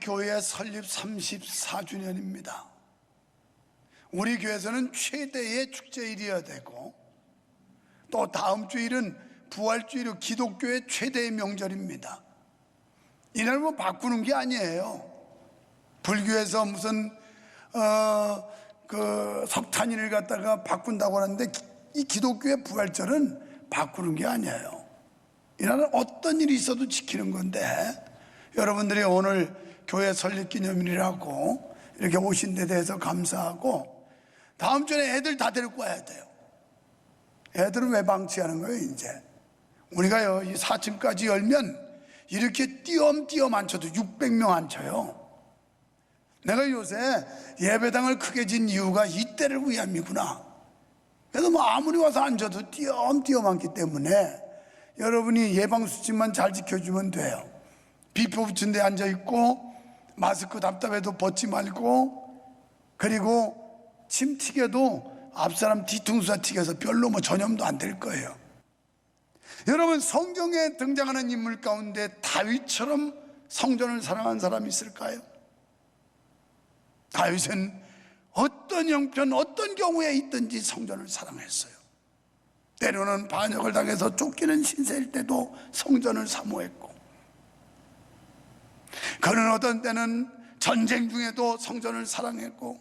교회 설립 34주년입니다. 우리 교회에서는 최대의 축제일이어야 되고, 또 다음 주일은 부활주일로 기독교의 최대의 명절입니다. 이날 뭐 바꾸는 게 아니에요. 불교에서 무슨 석탄일을 갖다가 바꾼다고 하는데, 이 기독교의 부활절은 바꾸는 게 아니에요. 이날은 어떤 일이 있어도 지키는 건데, 여러분들이 오늘 교회 설립 기념일이라고 이렇게 오신 데 대해서 감사하고, 다음 주에 애들 다 데리고 와야 돼요. 애들은 왜 방치하는 거예요? 이제 우리가요, 이 4층까지 열면 이렇게 띄엄띄엄 앉혀도 600명 앉혀요. 내가 요새 예배당을 크게 진 이유가 이때를 위함이구나. 그래서 뭐 아무리 와서 앉아도 띄엄띄엄 앉기 때문에 여러분이 예방수칙만 잘 지켜주면 돼요. 비포 붙인 데 앉아있고, 마스크 답답해도 벗지 말고, 그리고 침 튀겨도 앞사람 뒤통수가 튀겨서 별로 뭐 전염도 안 될 거예요. 여러분, 성경에 등장하는 인물 가운데 다윗처럼 성전을 사랑한 사람이 있을까요? 다윗은 어떤 형편, 어떤 경우에 있든지 성전을 사랑했어요. 때로는 반역을 당해서 쫓기는 신세일 때도 성전을 사모했고, 그는 어떤 때는 전쟁 중에도 성전을 사랑했고,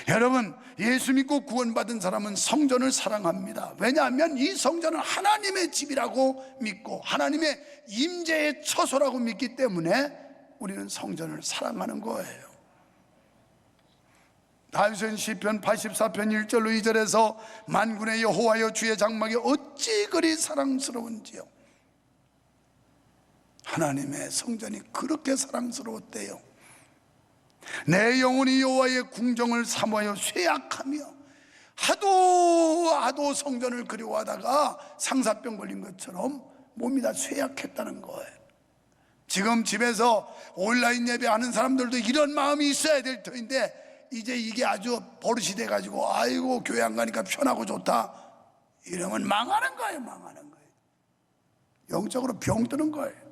여러분, 예수 믿고 구원받은 사람은 성전을 사랑합니다. 왜냐하면 이 성전은 하나님의 집이라고 믿고 하나님의 임재의 처소라고 믿기 때문에 우리는 성전을 사랑하는 거예요. 다윗은 시편 84편 1절로 2절에서 만군의 여호와여, 주의 장막이 어찌 그리 사랑스러운지요. 하나님의 성전이 그렇게 사랑스러웠대요. 내 영혼이 여호와의 궁정을 사모하여 쇠약하며, 하도 성전을 그리워하다가 상사병 걸린 것처럼 몸이 다 쇠약했다는 거예요. 지금 집에서 온라인 예배하는 사람들도 이런 마음이 있어야 될 터인데, 이제 이게 아주 버릇이 돼가지고 아이고 교회 안 가니까 편하고 좋다 이러면 망하는 거예요. 망하는 거예요. 영적으로 병드는 거예요.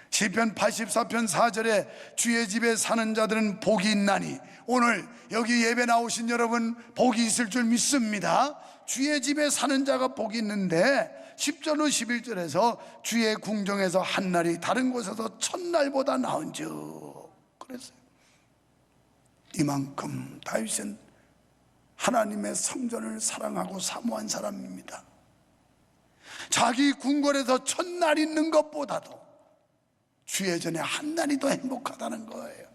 시편 84편 4절에 주의 집에 사는 자들은 복이 있나니, 오늘 여기 예배 나오신 여러분 복이 있을 줄 믿습니다. 주의 집에 사는 자가 복이 있는데 10절로 11절에서 주의 궁정에서 한 날이 다른 곳에서 첫날보다 나은즉 그랬어요. 이만큼 다윗은 하나님의 성전을 사랑하고 사모한 사람입니다. 자기 궁궐에서 첫날 있는 것보다도 주의 전에 한 날이 더 행복하다는 거예요.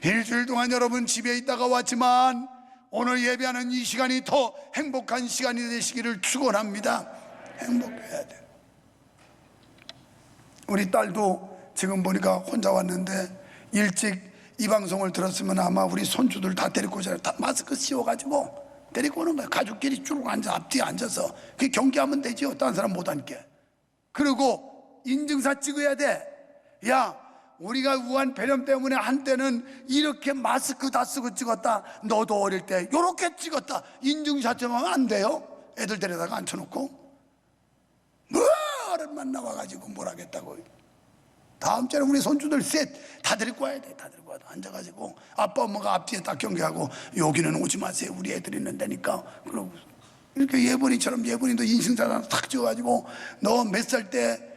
일주일 동안 여러분 집에 있다가 왔지만 오늘 예배하는 이 시간이 더 행복한 시간이 되시기를 축원합니다. 행복해야 돼요. 우리 딸도 지금 보니까 혼자 왔는데, 일찍 이 방송을 들었으면 아마 우리 손주들 다 데리고 오잖아요. 다 마스크 씌워가지고 데리고 오는 거예요. 가족끼리 쭉 앉아, 앞뒤에 앉아서 그 경계하면 되죠. 다른 사람 못 앉게. 그리고 인증사 찍어야 돼. 야, 우리가 우한 폐렴 때문에 한때는 이렇게 마스크 다 쓰고 찍었다. 너도 어릴 때 이렇게 찍었다. 인증샷 좀 하면 안 돼요? 애들 데려다가 앉혀놓고 뭐 어른만 나와가지고 뭘 하겠다고. 다음 주에 우리 손주들 셋 다 데리고 와야 돼. 다 데리고 와서 앉아가지고 아빠 엄마가 앞뒤에 딱 경계하고, 여기는 오지 마세요. 우리 애들 있는 데니까. 그러고 이렇게 예본이도 인증샷 하나 탁 찍어가지고, 너 몇 살 때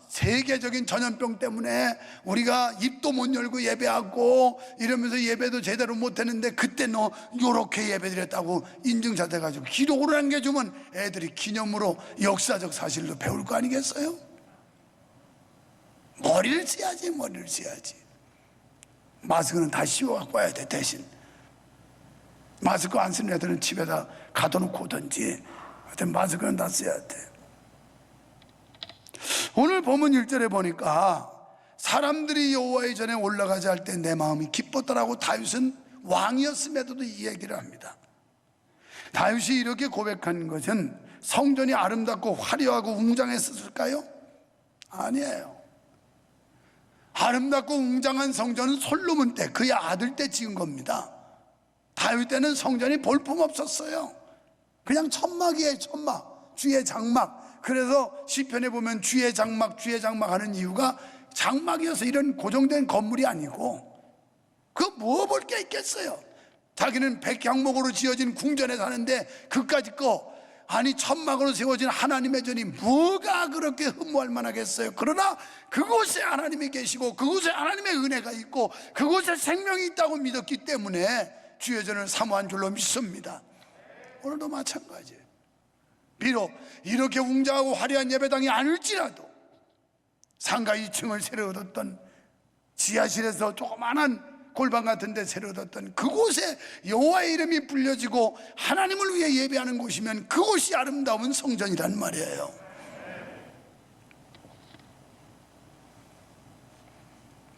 세계적인 전염병 때문에 우리가 입도 못 열고 예배하고 이러면서 예배도 제대로 못 했는데 그때 너 요렇게 예배 드렸다고 인증샷 해가지고 기록으로 남겨주면 애들이 기념으로 역사적 사실로 배울 거 아니겠어요? 머리를 써야지. 마스크는 다 씌워갖고 와야 돼. 대신 마스크 안 쓰는 애들은 집에다 가둬놓고 오든지, 하여튼 마스크는 다 써야 돼. 오늘 본문 1절에 보니까 사람들이 여호와의 전에 올라가자 할 때 내 마음이 기뻤더라고. 다윗은 왕이었음에도 이 얘기를 합니다. 다윗이 이렇게 고백한 것은 성전이 아름답고 화려하고 웅장했을까요? 아니에요. 아름답고 웅장한 성전은 솔로몬 때, 그의 아들 때 지은 겁니다. 다윗 때는 성전이 볼품없었어요. 그냥 천막이에요. 천막, 주의 장막. 그래서 시편에 보면 주의 장막 하는 이유가 장막이어서 이런 고정된 건물이 아니고 그 뭐 볼 게 있겠어요. 자기는 백향목으로 지어진 궁전에 사는데 그까짓 거, 아니 천막으로 세워진 하나님의 전이 뭐가 그렇게 흠모할 만하겠어요. 그러나 그곳에 하나님이 계시고 그곳에 하나님의 은혜가 있고 그곳에 생명이 있다고 믿었기 때문에 주의 전을 사모한 줄로 믿습니다. 오늘도 마찬가지예요. 비록 이렇게 웅장하고 화려한 예배당이 아닐지라도 상가 2층을 새로 얻었던, 지하실에서 조그마한 골방 같은 데 새로 얻었던 그곳에 여호와의 이름이 불려지고 하나님을 위해 예배하는 곳이면 그곳이 아름다운 성전이란 말이에요.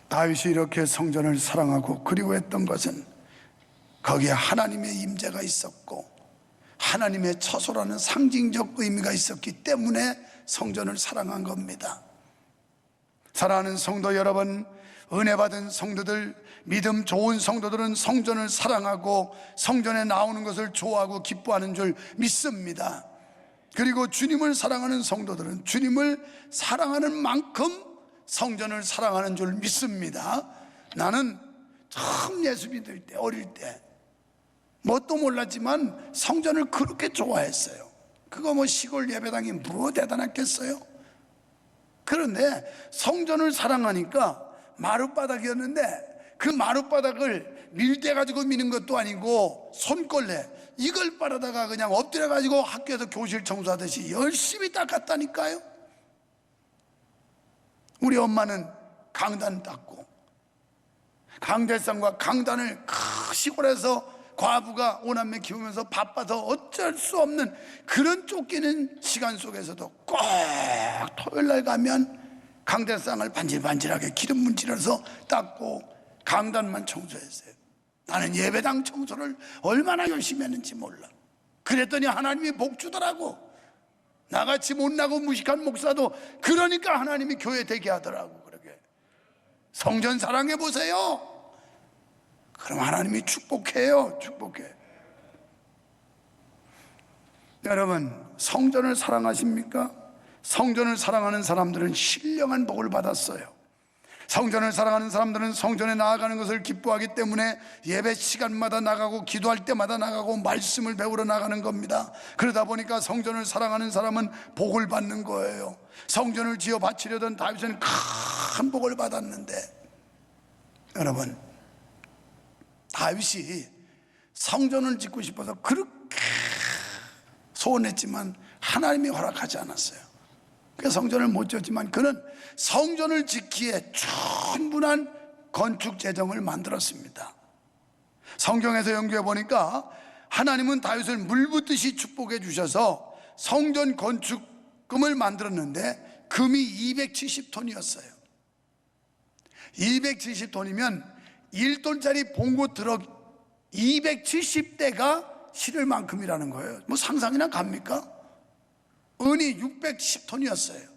다윗이 이렇게 성전을 사랑하고 그리워했던 것은 거기에 하나님의 임재가 있었고 하나님의 처소라는 상징적 의미가 있었기 때문에 성전을 사랑한 겁니다. 사랑하는 성도 여러분, 은혜 받은 성도들, 믿음 좋은 성도들은 성전을 사랑하고 성전에 나오는 것을 좋아하고 기뻐하는 줄 믿습니다. 그리고 주님을 사랑하는 성도들은 주님을 사랑하는 만큼 성전을 사랑하는 줄 믿습니다. 나는 처음 예수 믿을 때, 어릴 때 뭣도 몰랐지만 성전을 그렇게 좋아했어요. 그거 뭐 시골 예배당이 뭐 대단했겠어요? 그런데 성전을 사랑하니까 마룻바닥이었는데 그 마룻바닥을 밀대 가지고 미는 것도 아니고 손걸레 이걸 빨아다가 그냥 엎드려 가지고 학교에서 교실 청소하듯이 열심히 닦았다니까요. 우리 엄마는 강단 닦고, 강대상과 강단을 시골에서 과부가 5남매 키우면서 바빠서 어쩔 수 없는 그런 쫓기는 시간 속에서도 꼭 토요일날 가면 강대상을 반질반질하게 기름 문질러서 닦고 강단만 청소했어요. 나는 예배당 청소를 얼마나 열심히 했는지 몰라. 그랬더니 하나님이 복 주더라고. 나같이 못나고 무식한 목사도 그러니까 하나님이 교회 되게 하더라고. 그러게 성전 사랑해 보세요. 그럼 하나님이 축복해요. 축복해. 여러분, 성전을 사랑하십니까? 성전을 사랑하는 사람들은 신령한 복을 받았어요. 성전을 사랑하는 사람들은 성전에 나아가는 것을 기뻐하기 때문에 예배 시간마다 나가고 기도할 때마다 나가고 말씀을 배우러 나가는 겁니다. 그러다 보니까 성전을 사랑하는 사람은 복을 받는 거예요. 성전을 지어 바치려던 다윗은 큰 복을 받았는데, 여러분, 다윗이 성전을 짓고 싶어서 그렇게 소원했지만 하나님이 허락하지 않았어요. 그 성전을 못 지었지만 그는 성전을 짓기에 충분한 건축 재정을 만들었습니다. 성경에서 연구해 보니까 하나님은 다윗을 물붓듯이 축복해 주셔서 성전 건축금을 만들었는데 금이 270톤이었어요. 270톤이면 1톤짜리 봉고 트럭 270대가 실을 만큼이라는 거예요. 뭐 상상이나 갑니까? 은이 610톤이었어요.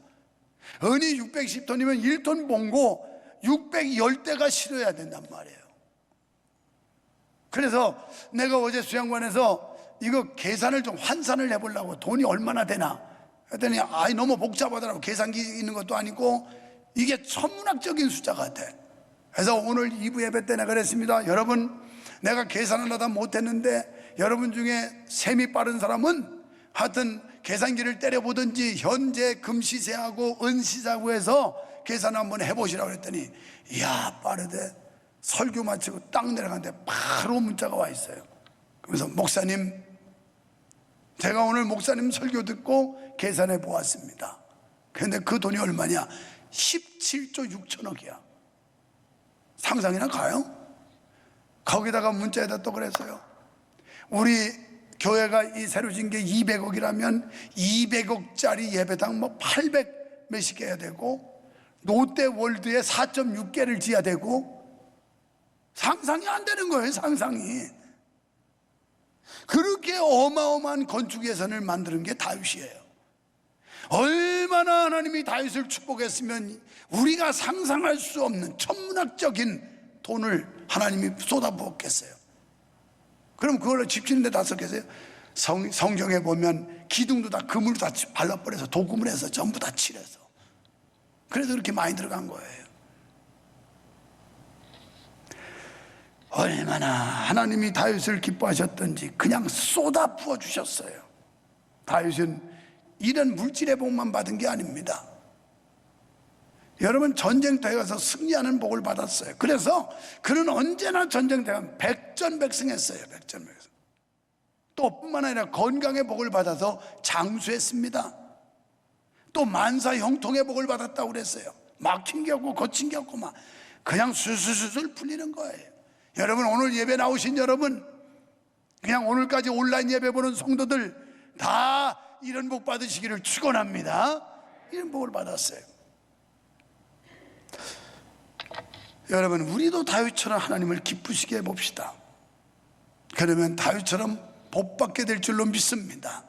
은이 610톤이면 1톤 봉고 610대가 실어야 된단 말이에요. 그래서 내가 어제 수양관에서 이거 계산을 좀 환산을 해보려고, 돈이 얼마나 되나 했더니 아이 너무 복잡하더라고. 계산기 있는 것도 아니고 이게 천문학적인 숫자 같아. 그래서 오늘 2부 예배 때 내가 그랬습니다. 여러분, 내가 계산을 하다 못했는데 여러분 중에 셈이 빠른 사람은 하여튼 계산기를 때려보든지 현재 금시세하고 은시세하고 해서 계산 한번 해보시라고 그랬더니 이야 빠르대. 설교 마치고 딱 내려가는데 바로 문자가 와 있어요. 그래서 목사님, 제가 오늘 목사님 설교 듣고 계산해 보았습니다. 그런데 그 돈이 얼마냐? 17조 6천억이야. 상상이나 가요? 거기다가 문자에다 또 그랬어요. 우리 교회가 이 새로 진 게 200억이라면 200억짜리 예배당 뭐 800 몇십 개 해야 되고 롯데월드에 4.6개를 지어야 되고, 상상이 안 되는 거예요. 상상이. 그렇게 어마어마한 건축 예산을 만드는 게 다윗이에요. 얼마나 하나님이 다윗을 축복했으면 우리가 상상할 수 없는 천문학적인 돈을 하나님이 쏟아부었겠어요. 그럼 그걸로 집 짓는 데 다 썼겠어요? 성경에 보면 기둥도 다 금으로 다 발라버려서 도금을 해서 전부 다 칠해서, 그래서 그렇게 많이 들어간 거예요. 얼마나 하나님이 다윗을 기뻐하셨던지 그냥 쏟아 부어 주셨어요. 다윗은 이런 물질의 복만 받은 게 아닙니다. 여러분, 전쟁터에 가서 승리하는 복을 받았어요. 그래서 그는 언제나 전쟁터에 가면 백전백승했어요. 백전백승. 또 뿐만 아니라 건강의 복을 받아서 장수했습니다. 또 만사 형통의 복을 받았다고 그랬어요. 막힌 게 없고 거친 게 없고 막 그냥 술술술 풀리는 거예요. 여러분, 오늘 예배 나오신 여러분, 그냥 오늘까지 온라인 예배 보는 성도들 다 이런 복 받으시기를 축원합니다. 이런 복을 받았어요. 여러분, 우리도 다윗처럼 하나님을 기쁘시게 해봅시다. 그러면 다윗처럼 복 받게 될 줄로 믿습니다.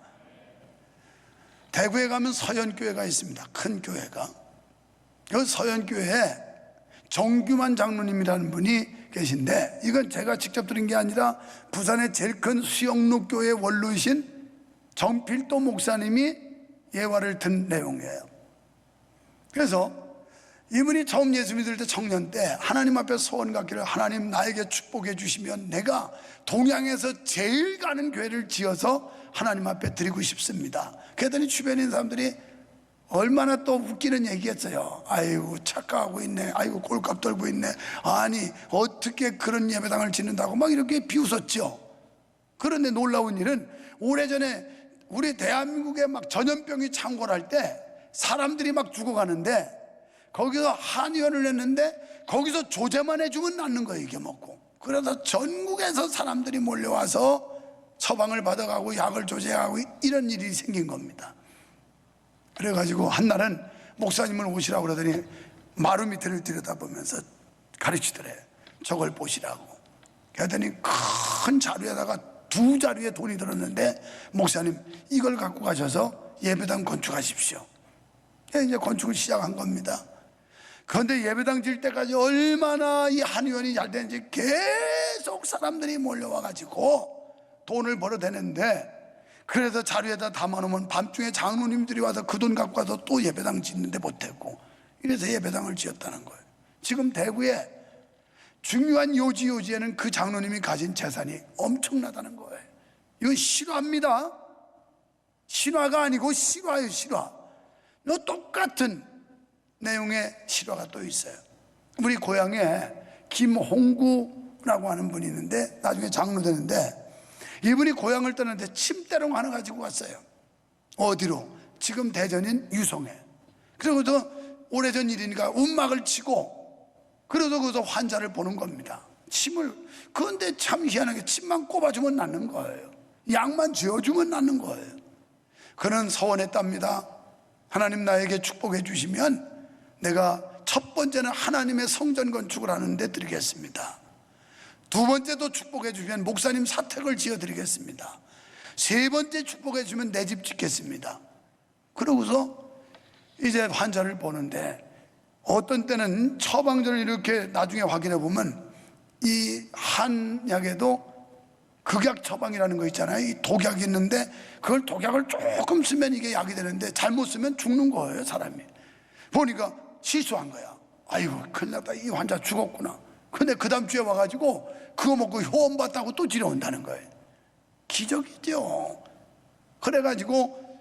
대구에 가면 서연교회가 있습니다. 큰 교회가. 그 서연교회에 정규만 장로님이라는 분이 계신데, 이건 제가 직접 들은 게 아니라 부산의 제일 큰 수영록교회 원로이신 정필도 목사님이 예화를 든 내용이에요. 그래서 이분이 처음 예수 믿을 때, 청년 때 하나님 앞에 소원 갖기를, 하나님 나에게 축복해 주시면 내가 동양에서 제일 가는 교회를 지어서 하나님 앞에 드리고 싶습니다. 그랬더니 주변에 있는 사람들이 얼마나 또 웃기는 얘기했어요. 아이고 착각하고 있네, 아이고 꼴값 떨고 있네, 아니 어떻게 그런 예배당을 짓는다고 막 이렇게 비웃었죠. 그런데 놀라운 일은, 오래전에 우리 대한민국에 막 전염병이 창궐할 때 사람들이 막 죽어가는데 거기서 한의원을 했는데 거기서 조제만 해주면 낫는 거예요, 이게 먹고. 그래서 전국에서 사람들이 몰려와서 처방을 받아가고 약을 조제하고 이런 일이 생긴 겁니다. 그래가지고 한날은 목사님을 오시라고 그러더니 마루 밑을 들여다보면서 가르치더래요. 저걸 보시라고. 그랬더니 큰 자루에다가 2자루에 돈이 들었는데, 목사님 이걸 갖고 가셔서 예배당 건축하십시오. 이제 건축을 시작한 겁니다. 그런데 예배당 질 때까지 얼마나 이 한의원이 잘 되는지 계속 사람들이 몰려와가지고 돈을 벌어대는데, 그래서 자루에다 담아놓으면 밤중에 장로님들이 와서 그 돈 갖고 와서 또 예배당 짓는데 못했고, 이래서 예배당을 지었다는 거예요. 지금 대구에 중요한 요지에는 그 장로님이 가진 재산이 엄청나다는 거예요. 이건 실화입니다. 신화가 아니고 실화예요, 실화. 너 똑같은 내용의 실화가 또 있어요. 우리 고향에 김홍구라고 하는 분이 있는데, 나중에 장로 되는데, 이분이 고향을 떠났는데 침대롱 하나 가지고 왔어요. 어디로? 지금 대전인 유성에. 그리고서 오래전 일이니까 움막을 치고, 그래서 거기서 환자를 보는 겁니다. 침을. 그런데 참 희한하게 침만 꼽아주면 낫는 거예요. 약만 쥐어주면 낫는 거예요. 그는 서원했답니다. 하나님 나에게 축복해 주시면 내가 첫 번째는 하나님의 성전 건축을 하는데 드리겠습니다. 두 번째도 축복해 주시면 목사님 사택을 지어 드리겠습니다. 세 번째 축복해 주면 내 집 짓겠습니다. 그러고서 이제 환자를 보는데, 어떤 때는 처방전을 이렇게 나중에 확인해 보면 이 한약에도 극약 처방이라는 거 있잖아요. 이 독약이 있는데 그걸 독약을 조금 쓰면 이게 약이 되는데 잘못 쓰면 죽는 거예요, 사람이. 보니까 실수한 거야. 아이고 큰일 났다, 이 환자 죽었구나. 근데 그 다음 주에 와가지고 그거 먹고 효원 받다고 또 지려온다는 거예요. 기적이죠. 그래가지고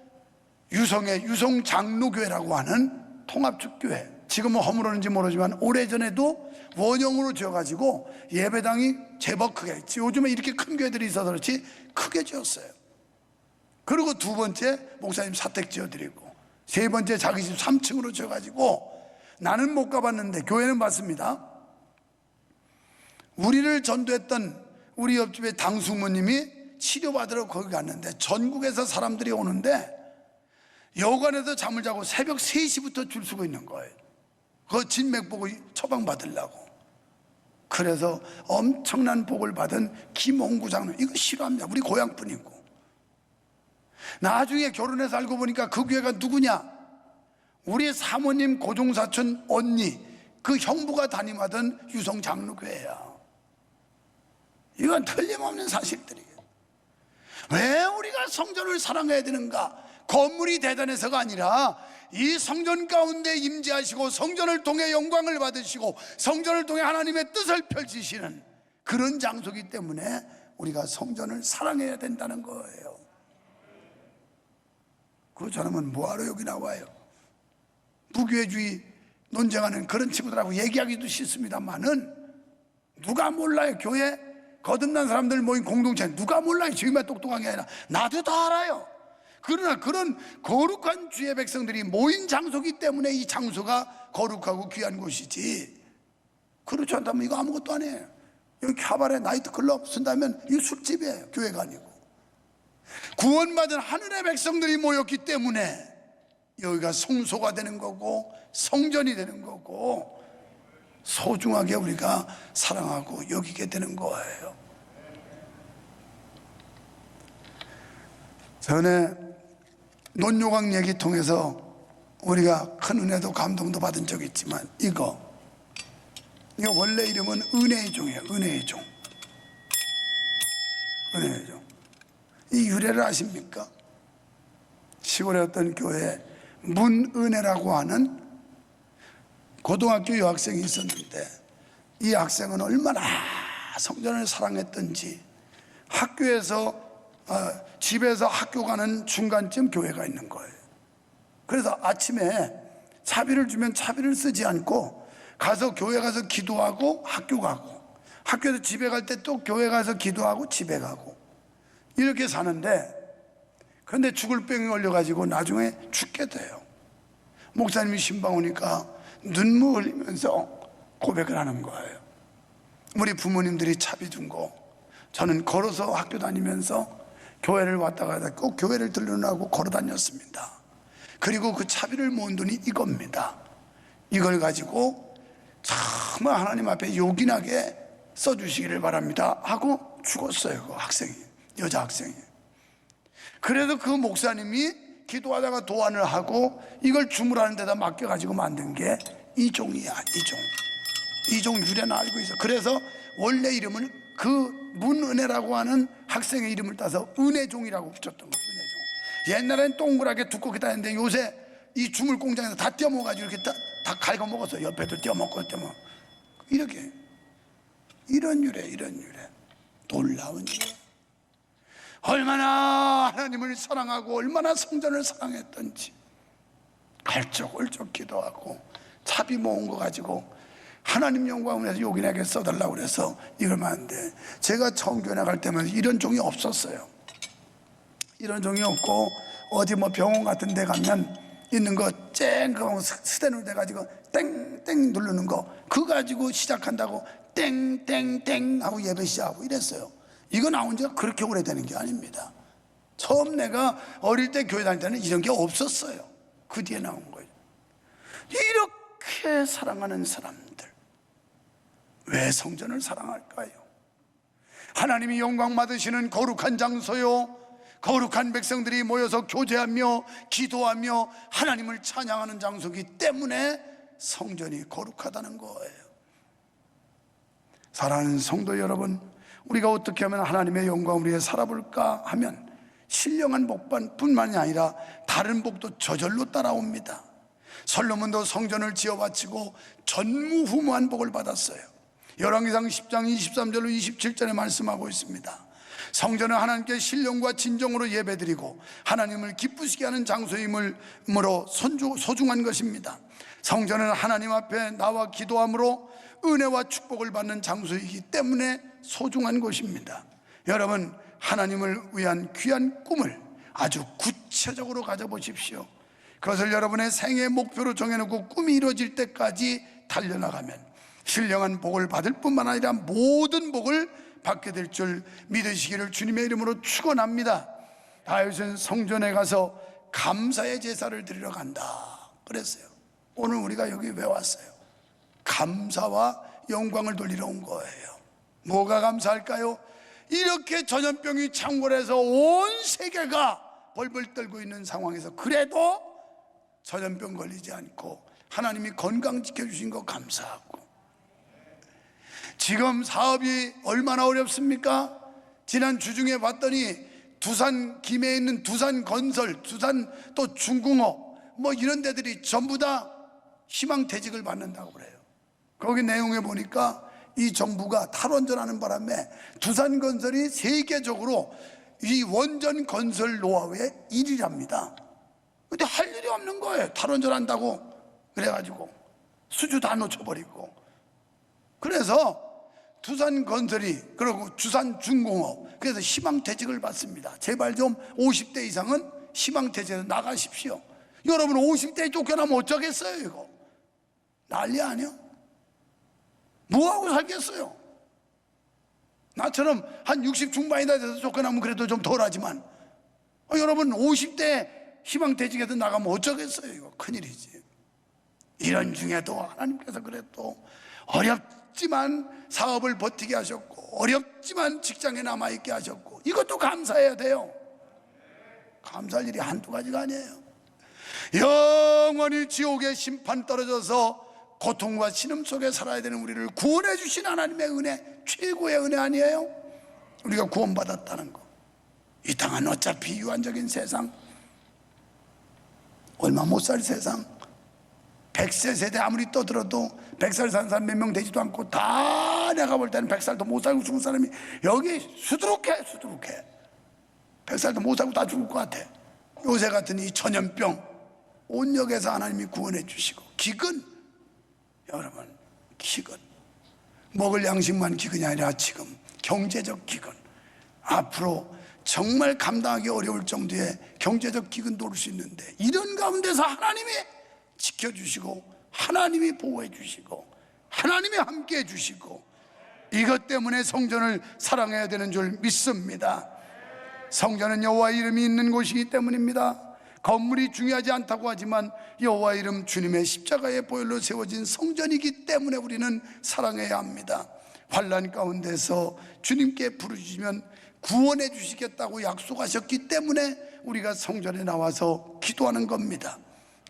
유성의 유성장로교회라고 하는 통합축교회, 지금은 허물었는지 모르지만 오래전에도 원형으로 지어가지고 예배당이 제법 크게 했지. 요즘에 이렇게 큰 교회들이 있어서 그렇지 크게 지었어요. 그리고 두 번째 목사님 사택 지어드리고, 세 번째 자기 집 3층으로 지어가지고, 나는 못 가봤는데 교회는 봤습니다. 우리를 전도했던 우리 옆집의 당숙모님이 치료받으러 거기 갔는데, 전국에서 사람들이 오는데 여관에서 잠을 자고 새벽 3시부터 줄 서고 있는 거예요. 그 진맥 보고 처방 받으려고. 그래서 엄청난 복을 받은 김홍구 장로, 이거 싫어합니다. 우리 고향분이고. 나중에 결혼해서 알고 보니까 그 교회가 누구냐? 우리 사모님 고종사촌 언니 그 형부가 담임하던 유성장로교회야. 이건 틀림없는 사실들이에요. 왜 우리가 성전을 사랑해야 되는가? 건물이 대단해서가 아니라 이 성전 가운데 임재하시고 성전을 통해 영광을 받으시고 성전을 통해 하나님의 뜻을 펼치시는 그런 장소이기 때문에 우리가 성전을 사랑해야 된다는 거예요. 그렇지 않으면 뭐하러 여기 나와요? 무교회주의 논쟁하는 그런 친구들하고 얘기하기도 싫습니다만은 누가 몰라요? 교회 거듭난 사람들 모인 공동체 누가 몰라요? 지금만 똑똑한 게 아니라 나도 다 알아요. 그러나 그런 거룩한 주의 백성들이 모인 장소이기 때문에 이 장소가 거룩하고 귀한 곳이지, 그렇지 않다면 이거 아무것도 아니에요. 여기 캬바레 나이트클럽 쓴다면 이거 술집이에요. 교회가 아니고. 구원받은 하늘의 백성들이 모였기 때문에 여기가 성소가 되는 거고 성전이 되는 거고 소중하게 우리가 사랑하고 여기게 되는 거예요. 전에 논요강 얘기 통해서 우리가 큰 은혜도 감동도 받은 적이 있지만 이거 원래 이름은 은혜의 종이에요. 은혜의 종. 은혜의 종. 이 유래를 아십니까? 시골의 어떤 교회에 문은혜라고 하는 고등학교 여학생이 있었는데 이 학생은 얼마나 성전을 사랑했던지 학교에서 집에서 학교 가는 중간쯤 교회가 있는 거예요. 그래서 아침에 차비를 주면 차비를 쓰지 않고 가서 교회 가서 기도하고 학교 가고 학교에서 집에 갈 때 또 교회 가서 기도하고 집에 가고 이렇게 사는데, 그런데 죽을 병이 걸려가지고 나중에 죽게 돼요. 목사님이 신방 오니까 눈물 흘리면서 고백을 하는 거예요. 우리 부모님들이 차비 준 거 저는 걸어서 학교 다니면서 교회를 왔다 가다 꼭 교회를 들르라고 걸어 다녔습니다. 그리고 그 차비를 모은 돈이 이겁니다. 이걸 가지고 정말 하나님 앞에 요긴하게 써주시기를 바랍니다 하고 죽었어요. 그 학생이, 여자 학생이. 그래서 그 목사님이 기도하다가 도안을 하고 이걸 주물하는 데다 맡겨가지고 만든 게 이종이야. 이종 유래는 알고 있어. 그래서 원래 이름을 그 문은혜라고 하는 학생의 이름을 따서 은혜종이라고 붙였던 거예요. 은혜종. 옛날엔 동그랗게 두껍게 다녔는데 요새 이 주물 공장에서 다 떼어먹어가지고 이렇게 다 갈고 먹었어요. 옆에도 떼어먹고 떼어먹고. 이렇게. 이런 유래. 놀라운 유래. 얼마나 하나님을 사랑하고 얼마나 성전을 사랑했던지 갈적올적 기도하고 차비 모은 거 가지고 하나님 영광을 위해서 요긴하게 써달라고 그래서 이걸 만드는데, 제가 처음 교회 나갈 때만 이런 종이 없었어요. 이런 종이 없고 어디 뭐 병원 같은 데 가면 있는 거 쨍 그거 스테놀 돼가지고 땡땡 누르는 거 그거 가지고 시작한다고 땡땡땡 하고 예배 시작하고 이랬어요. 이거 나온 지가 그렇게 오래되는 게 아닙니다. 처음 내가 어릴 때 교회 다닐 때는 이런 게 없었어요. 그 뒤에 나온 거예요. 이렇게 사랑하는 사람들 왜 성전을 사랑할까요? 하나님이 영광 받으시는 거룩한 장소요, 거룩한 백성들이 모여서 교제하며 기도하며 하나님을 찬양하는 장소이기 때문에 성전이 거룩하다는 거예요. 사랑하는 성도 여러분, 우리가 어떻게 하면 하나님의 영광을 위해 살아볼까 하면 신령한 복뿐만이 아니라 다른 복도 저절로 따라옵니다. 솔로몬도 성전을 지어 바치고 전무후무한 복을 받았어요. 열왕기상 10장 23절로 27절에 말씀하고 있습니다. 성전은 하나님께 신령과 진정으로 예배드리고 하나님을 기쁘시게 하는 장소임으로 소중한 것입니다. 성전은 하나님 앞에 나와 기도함으로 은혜와 축복을 받는 장소이기 때문에 소중한 곳입니다. 여러분, 하나님을 위한 귀한 꿈을 아주 구체적으로 가져보십시오. 그것을 여러분의 생애 목표로 정해놓고 꿈이 이루어질 때까지 달려나가면 신령한 복을 받을 뿐만 아니라 모든 복을 받게 될 줄 믿으시기를 주님의 이름으로 축원합니다. 다윗은 성전에 가서 감사의 제사를 드리러 간다 그랬어요. 오늘 우리가 여기 왜 왔어요? 감사와 영광을 돌리러 온 거예요. 뭐가 감사할까요? 이렇게 전염병이 창궐해서 온 세계가 벌벌 떨고 있는 상황에서 그래도 전염병 걸리지 않고 하나님이 건강 지켜주신 거 감사하고, 지금 사업이 얼마나 어렵습니까? 지난 주중에 봤더니 두산 김해에 있는 두산건설, 두산 또 중공업 뭐 이런 데들이 전부 다 희망퇴직을 받는다고 그래요. 거기 내용에 보니까 이 정부가 탈원전하는 바람에 두산건설이 세계적으로 이 원전 건설 노하우의 1위랍니다. 근데 할 일이 없는 거예요. 탈원전한다고 그래가지고 수주 다 놓쳐버리고. 그래서 두산건설이, 그리고 두산중공업, 그래서 희망퇴직을 받습니다. 제발 좀 50대 이상은 희망퇴직에서 나가십시오. 여러분 50대에 쫓겨나면 어쩌겠어요? 이거 난리 아니야? 뭐하고 살겠어요? 나처럼 한 60 중반이다 돼서 쫓겨나면 그래도 좀 덜하지만, 여러분 50대 희망퇴직에서 나가면 어쩌겠어요? 이거 큰일이지. 이런 중에도 하나님께서 그래도 어렵지만 사업을 버티게 하셨고, 어렵지만 직장에 남아있게 하셨고, 이것도 감사해야 돼요. 감사할 일이 한두 가지가 아니에요. 영원히 지옥의 심판 떨어져서 고통과 신음 속에 살아야 되는 우리를 구원해 주신 하나님의 은혜, 최고의 은혜 아니에요? 우리가 구원받았다는 거. 이 땅은 어차피 유한적인 세상, 얼마 못 살 세상, 100세 세대 아무리 떠들어도 100살 사는 사람 몇 명 되지도 않고, 다 내가 볼 때는 100살도 못 살고 죽은 사람이 여기 수두룩해. 100살도 못 살고 다 죽을 것 같아. 요새 같은 이 전염병, 온역에서 하나님이 구원해 주시고, 기근, 여러분 기근, 먹을 양식만 기근이 아니라 지금 경제적 기근, 앞으로 정말 감당하기 어려울 정도의 경제적 기근도 올 수 있는데, 이런 가운데서 하나님이 지켜주시고, 하나님이 보호해 주시고, 하나님이 함께 해 주시고, 이것 때문에 성전을 사랑해야 되는 줄 믿습니다. 성전은 여호와의 이름이 있는 곳이기 때문입니다. 건물이 중요하지 않다고 하지만 여호와의 이름, 주님의 십자가의 보혈로 세워진 성전이기 때문에 우리는 사랑해야 합니다. 환난 가운데서 주님께 부르시면 구원해 주시겠다고 약속하셨기 때문에 우리가 성전에 나와서 기도하는 겁니다.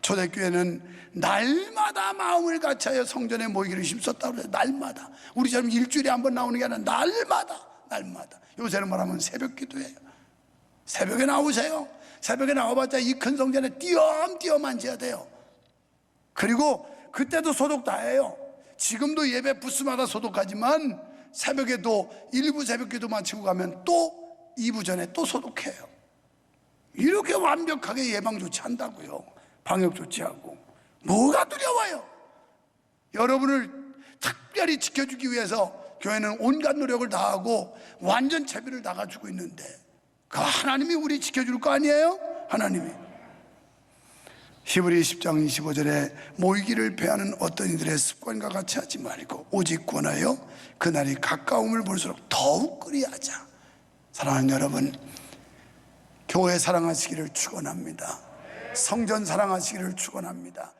초대교회는 날마다 마음을 같이하여 성전에 모이기를 힘썼다고 해요. 날마다. 우리처럼 일주일에 한 번 나오는 게 아니라 날마다. 요새는 말하면 새벽 기도예요. 새벽에 나오세요. 새벽에 나와봤자 이 큰 성전에 띄엄띄엄 앉아야 돼요. 그리고 그때도 소독 다 해요. 지금도 예배 부스마다 소독하지만 새벽에도 일부 새벽 기도 마치고 가면 또 2부 전에 또 소독해요. 이렇게 완벽하게 예방 조치한다고요. 방역 조치하고. 뭐가 두려워요? 여러분을 특별히 지켜주기 위해서 교회는 온갖 노력을 다하고 완전 채비를 다 가지고 있는데, 그 하나님이 우리 지켜줄 거 아니에요? 하나님이. 히브리 10장 25절에 모이기를 배하는 어떤 이들의 습관과 같이 하지 말고 오직 권하여 그날이 가까움을 볼수록 더욱 그리하자. 사랑하는 여러분, 교회 사랑하시기를 축원합니다. 성전 사랑하시기를 축원합니다.